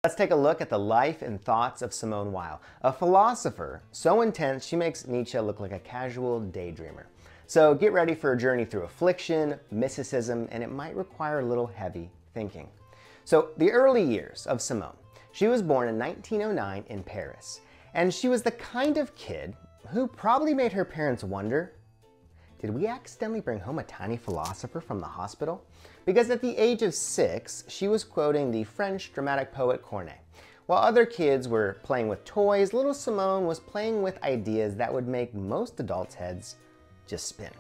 Let's take a look at the life and thoughts of Simone Weil, a philosopher so intense she makes Nietzsche look like a casual daydreamer. So get ready for a journey through affliction, mysticism, and it might require a little heavy thinking. So the early years of Simone. She was born in 1909 in Paris, and she was the kind of kid who probably made her parents wonder, did we accidentally bring home a tiny philosopher from the hospital? Because at the age of 6, she was quoting the French dramatic poet Corneille. While other kids were playing with toys, little Simone was playing with ideas that would make most adults' heads just spin.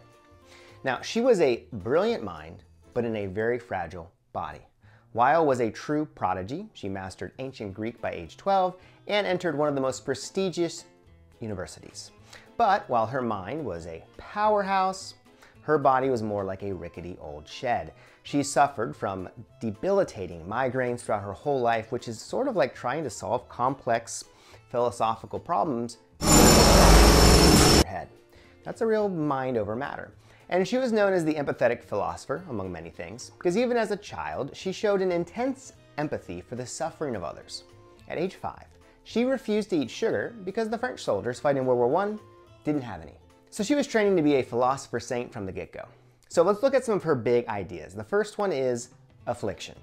Now, she was a brilliant mind, but in a very fragile body. Weil was a true prodigy. She mastered ancient Greek by age 12 and entered one of the most prestigious universities. But while her mind was a powerhouse, her body was more like a rickety old shed. She suffered from debilitating migraines throughout her whole life, which is sort of like trying to solve complex philosophical problems in your head. That's a real mind over matter. And she was known as the empathetic philosopher, among many things, because even as a child, she showed an intense empathy for the suffering of others. At age 5, she refused to eat sugar because the French soldiers fighting World War I didn't have any. So she was training to be a philosopher saint from the get-go. So let's look at some of her big ideas. The first one is affliction.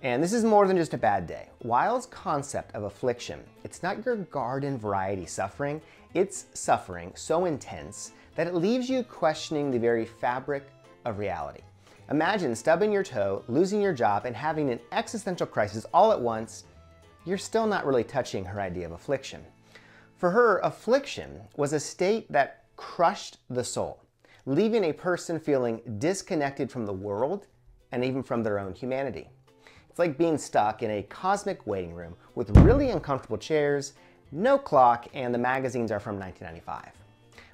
And this is more than just a bad day. Weil's concept of affliction, it's not your garden variety suffering, it's suffering so intense that it leaves you questioning the very fabric of reality. Imagine stubbing your toe, losing your job, and having an existential crisis all at once. You're still not really touching her idea of affliction. For her, affliction was a state that crushed the soul, leaving a person feeling disconnected from the world and even from their own humanity. It's like being stuck in a cosmic waiting room with really uncomfortable chairs, no clock, and the magazines are from 1995.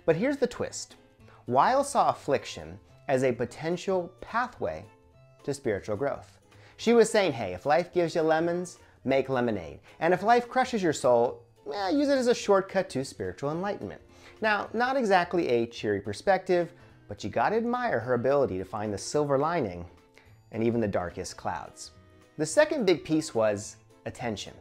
But here's the twist. Weil saw affliction as a potential pathway to spiritual growth. She was saying, hey, if life gives you lemons, make lemonade. And if life crushes your soul, use it as a shortcut to spiritual enlightenment. Now, not exactly a cheery perspective, but you gotta admire her ability to find the silver lining in even the darkest clouds. The second big piece was attention.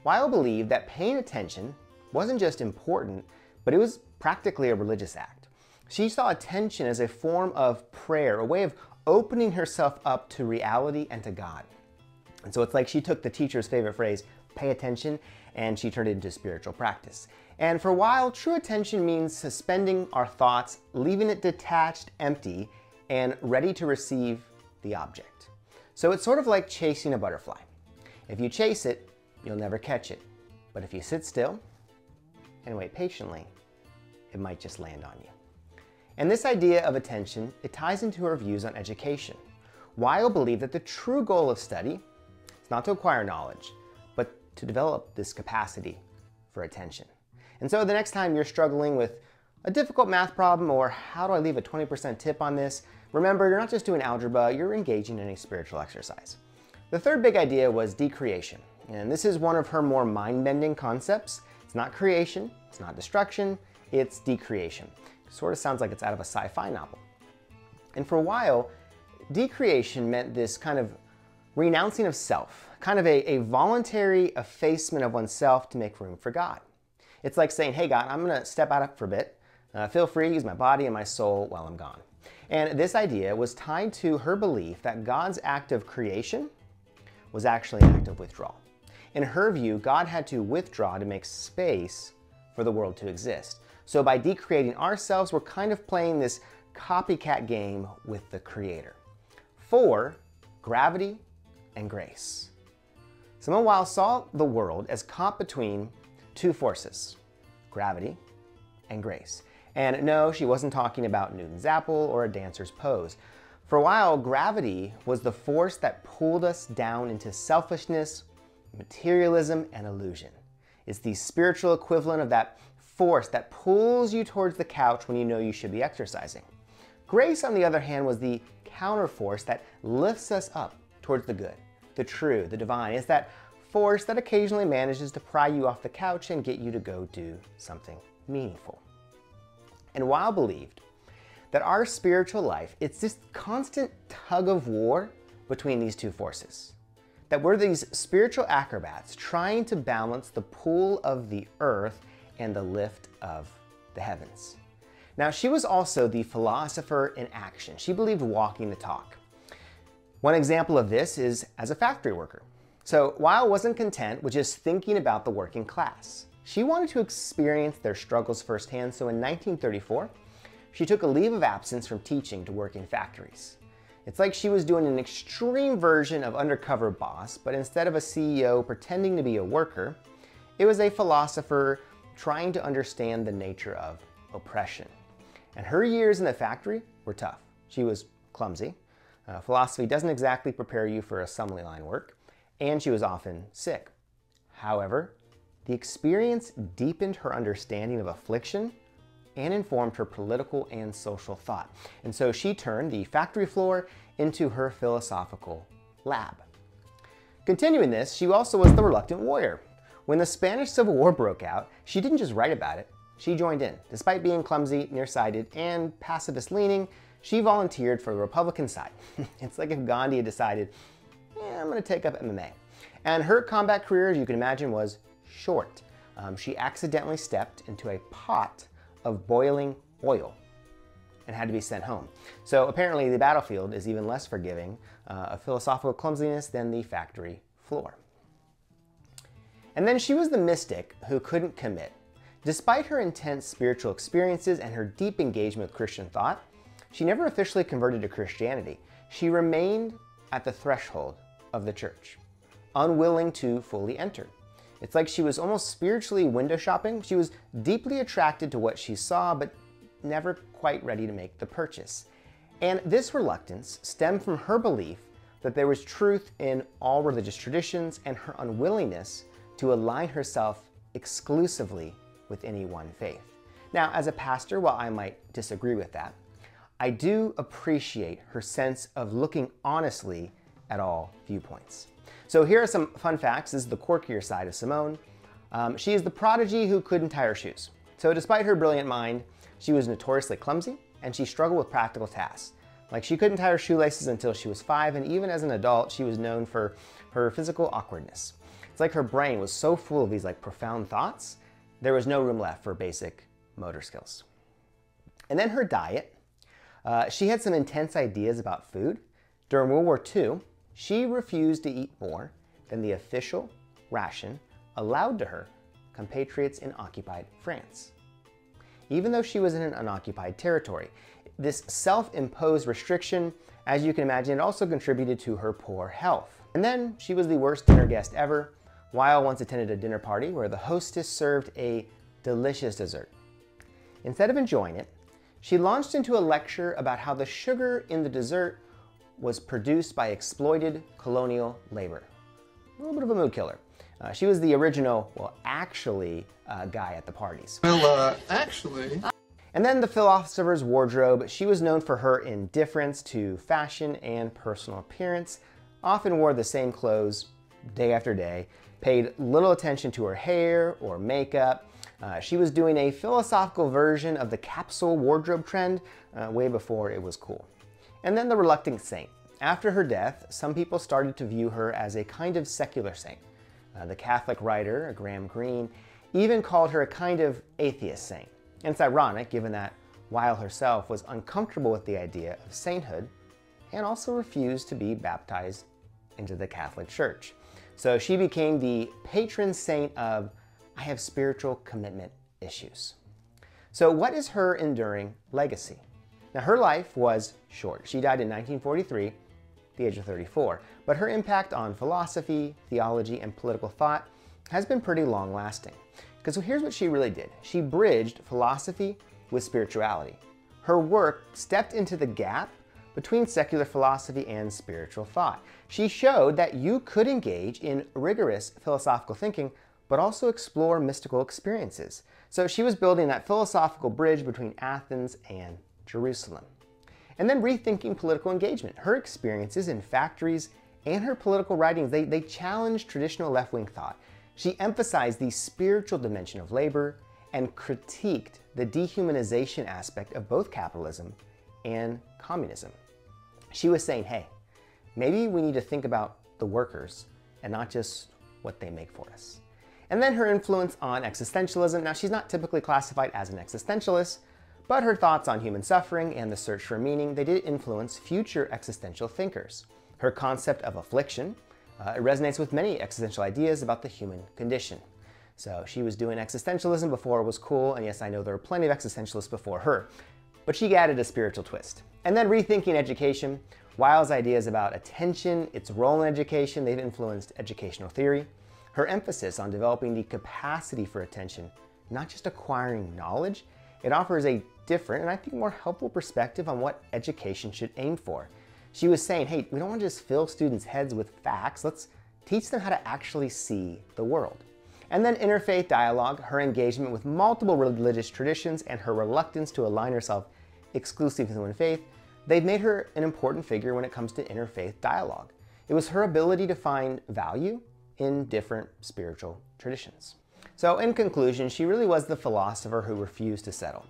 Weil believed that paying attention wasn't just important, but it was practically a religious act. She saw attention as a form of prayer, a way of opening herself up to reality and to God. And so it's like she took the teacher's favorite phrase, pay attention, and she turned it into spiritual practice. And for Weil, true attention means suspending our thoughts, leaving it detached, empty, and ready to receive the object. So it's sort of like chasing a butterfly. If you chase it, you'll never catch it. But if you sit still and wait patiently, it might just land on you. And this idea of attention, it ties into her views on education. Weil believed that the true goal of study is not to acquire knowledge, but to develop this capacity for attention. And so the next time you're struggling with a difficult math problem or how do I leave a 20% tip on this, remember you're not just doing algebra, you're engaging in a spiritual exercise. The third big idea was decreation. And this is one of her more mind-bending concepts. It's not creation, it's not destruction, it's decreation. Sort of sounds like it's out of a sci-fi novel. And for a while, decreation meant this kind of renouncing of self, kind of a voluntary effacement of oneself to make room for God. It's like saying, hey God, I'm gonna step out for a bit. Feel free to use my body and my soul while I'm gone. And this idea was tied to her belief that God's act of creation was actually an act of withdrawal. In her view, God had to withdraw to make space for the world to exist. So by decreating ourselves, we're kind of playing this copycat game with the Creator. 4, gravity and grace. Simone Weil saw the world as caught between two forces, gravity and grace. And no, she wasn't talking about Newton's apple or a dancer's pose. For a while, gravity was the force that pulled us down into selfishness, materialism, and illusion. It's the spiritual equivalent of that force that pulls you towards the couch when you know you should be exercising. Grace, on the other hand, was the counterforce that lifts us up towards the good, the true, the divine. It's that force that occasionally manages to pry you off the couch and get you to go do something meaningful. And Weil believed that our spiritual life, it's this constant tug of war between these two forces. that we're these spiritual acrobats trying to balance the pull of the earth and the lift of the heavens. Now, she was also the philosopher in action. She believed walking the talk. One example of this is as a factory worker. So Weil wasn't content with just thinking about the working class. She wanted to experience their struggles firsthand, so in 1934, she took a leave of absence from teaching to work in factories. It's like she was doing an extreme version of Undercover Boss, but instead of a CEO pretending to be a worker, it was a philosopher trying to understand the nature of oppression. And her years in the factory were tough. She was clumsy. Philosophy doesn't exactly prepare you for assembly line work, and she was often sick. However, the experience deepened her understanding of affliction and informed her political and social thought. And so she turned the factory floor into her philosophical lab. Continuing this, she also was the reluctant warrior. When the Spanish Civil War broke out, she didn't just write about it, she joined in. Despite being clumsy, nearsighted, and pacifist-leaning, she volunteered for the Republican side. It's like if Gandhi had decided, I'm gonna take up MMA. And her combat career, as you can imagine, was short. She accidentally stepped into a pot of boiling oil and had to be sent home. So apparently the battlefield is even less forgiving of philosophical clumsiness than the factory floor. And then she was the mystic who couldn't commit. Despite her intense spiritual experiences and her deep engagement with Christian thought, she never officially converted to Christianity. She remained at the threshold of the church, unwilling to fully enter. It's like she was almost spiritually window shopping. She was deeply attracted to what she saw, but never quite ready to make the purchase. And this reluctance stemmed from her belief that there was truth in all religious traditions and her unwillingness to align herself exclusively with any one faith. Now, as a pastor, while I might disagree with that, I do appreciate her sense of looking honestly at all viewpoints. So here are some fun facts. This is the quirkier side of Simone. She is the prodigy who couldn't tie her shoes. So despite her brilliant mind, she was notoriously clumsy and she struggled with practical tasks. Like she couldn't tie her shoelaces until she was 5, and even as an adult, she was known for her physical awkwardness. It's like her brain was so full of these profound thoughts, there was no room left for basic motor skills. And then her diet. She had some intense ideas about food. During World War II, she refused to eat more than the official ration allowed to her compatriots in occupied France. Even though she was in an unoccupied territory, this self-imposed restriction, as you can imagine, it also contributed to her poor health. And then she was the worst dinner guest ever. Weil once attended a dinner party where the hostess served a delicious dessert. Instead of enjoying it, she launched into a lecture about how the sugar in the dessert was produced by exploited colonial labor. A little bit of a mood killer. She was the original, guy at the parties. Actually. And then the philosopher's wardrobe. She was known for her indifference to fashion and personal appearance, often wore the same clothes day after day, paid little attention to her hair or makeup. She was doing a philosophical version of the capsule wardrobe trend way before it was cool. And then the reluctant saint. After her death, some people started to view her as a kind of secular saint. The Catholic writer, Graham Greene, even called her a kind of atheist saint. And it's ironic, given that Weil herself was uncomfortable with the idea of sainthood and also refused to be baptized into the Catholic Church. So she became the patron saint of, I have spiritual commitment issues. So what is her enduring legacy? Now, her life was short. She died in 1943, the age of 34, but her impact on philosophy, theology, and political thought has been pretty long-lasting. Because here's what she really did. She bridged philosophy with spirituality. Her work stepped into the gap between secular philosophy and spiritual thought. She showed that you could engage in rigorous philosophical thinking, but also explore mystical experiences. So she was building that philosophical bridge between Athens and Jerusalem. And then rethinking political engagement. Her experiences in factories and her political writings, they challenged traditional left-wing thought. She emphasized the spiritual dimension of labor and critiqued the dehumanization aspect of both capitalism and communism. She was saying, hey, maybe we need to think about the workers and not just what they make for us. And then her influence on existentialism. Now, she's not typically classified as an existentialist, but her thoughts on human suffering and the search for meaning, they did influence future existential thinkers. Her concept of affliction, it resonates with many existential ideas about the human condition. So she was doing existentialism before it was cool, and yes, I know there were plenty of existentialists before her, but she added a spiritual twist. And then rethinking education, Weil's ideas about attention, its role in education, they've influenced educational theory. Her emphasis on developing the capacity for attention, not just acquiring knowledge, it offers a different and I think more helpful perspective on what education should aim for. She was saying, hey, we don't want to just fill students' heads with facts, let's teach them how to actually see the world. And then interfaith dialogue, her engagement with multiple religious traditions and her reluctance to align herself exclusively with one faith, they've made her an important figure when it comes to interfaith dialogue. It was her ability to find value in different spiritual traditions. So in conclusion, she really was the philosopher who refused to settle.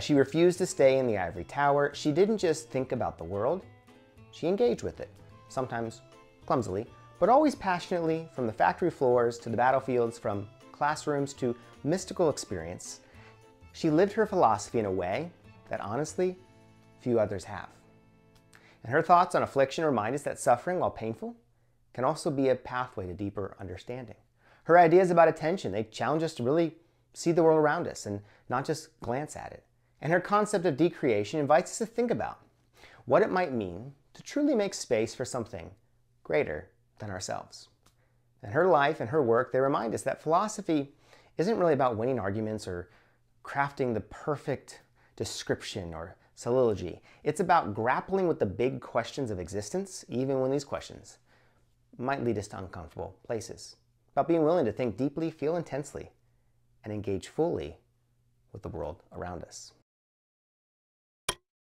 She refused to stay in the ivory tower. She didn't just think about the world, she engaged with it, sometimes clumsily, but always passionately, from the factory floors to the battlefields, from classrooms to mystical experience. She lived her philosophy in a way that honestly, few others have. And her thoughts on affliction remind us that suffering, while painful, can also be a pathway to deeper understanding. Her ideas about attention, they challenge us to really see the world around us and not just glance at it. And her concept of decreation invites us to think about what it might mean to truly make space for something greater than ourselves. And her life and her work, they remind us that philosophy isn't really about winning arguments or crafting the perfect description or soliloquy. It's about grappling with the big questions of existence, even when these questions might lead us to uncomfortable places. About being willing to think deeply, feel intensely, and engage fully with the world around us.